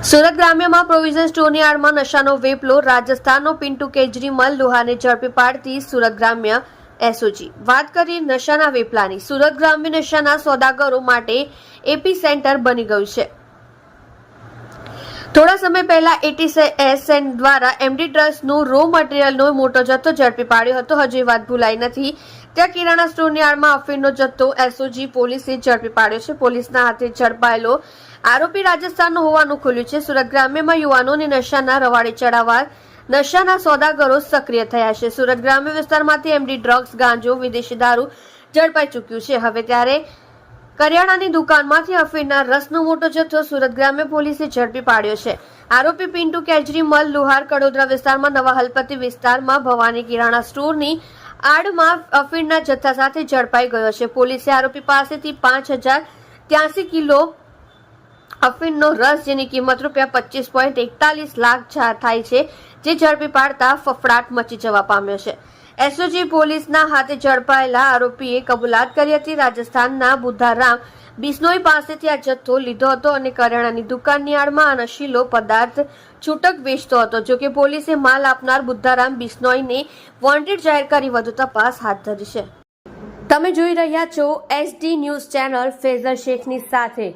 Surat ગ્રામ્યમાં provision સ્ટોરની આડમાં નશાનો વેપલો રાજસ્થાનનો Pintu કેજરીમલ લોહાને ઝડપી પાડતી સુરત ગ્રામ્ય એસઓજી। વાત કરીએ નશાના વેપલાની। સુરત ગ્રામ્ય નશાના સોદાગરો માટે એપી સેન્ટર બની ગયું છે। થોડા સમય પહેલા એટીએસ દ્વારા એમડી ડ્રગ્સનું રો મટીરિયલનો મોટો જથ્થો ઝડપી પાડ્યો હતો। હજુ વાત ભૂલાઈ નથી ત્યાં કિરાણા સ્ટોરની આડમાં અફીણનો જથ્થો એસઓજી પોલીસે ઝડપી પાડ્યો છે। પોલીસના હાથે ઝડપાયેલો આરોપી રાજસ્થાનનો હોવાનું ખુલ્યું છે। સુરત ગ્રામ્યમાં યુવાનોને નશાના રવાડે ચડાવવા નશાના સોદાગરો સક્રિય થયા છે। સુરત ગ્રામ્ય વિસ્તારમાંથી એમડી ડ્રગ્સ, ગાંજો, વિદેશી દારૂ ઝડપાઈ ચૂક્યું છે। હવે ત્યારે કરિયાણાની દુકાનમાંથી અફીણના રસનો મોટો જથ્થો સુરત ગ્રામ્ય પોલીસે ઝડપી પાડ્યો છે। આરોપી પિન્ટુ કેજરીમલ લોહાર કડોદરા વિસ્તારમાં નવા હલપતિ વિસ્તારમાં ભવાની કિરાણા સ્ટોરની આડમાં અફીણના જથ્થા સાથે ઝડપાઈ ગયો છે। પોલીસે આરોપી પાસેથી 5083 કિલો અફીણનો રસ જેની કિંમત ₹25.41 લાખ થાય છે જે ઝડપી પાડતા ફફડાટ મચી જવા પામ્યો છે। એસઓજી પોલીસના હાથે ઝડપાયેલા આરોપીએ કબૂલાત કરી હતી। રાજસ્થાનના બુદ્ધારામ બિશ્નોઈ પાસેથી આ જથ્થો લીધો હતો અને કરિયાણાની દુકાનની આડમાં આ નશીલો પદાર્થ છૂટક વેચતો હતો। જોકે પોલીસે માલ આપનાર બુદ્ધારામ બિશ્નોઈને વોન્ટેડ જાહેર કરી વધુ તપાસ હાથ ધરી છે। તમે જોઈ રહ્યા છો SD ન્યૂઝ ચેનલ ફેઝર શેખની સાથે।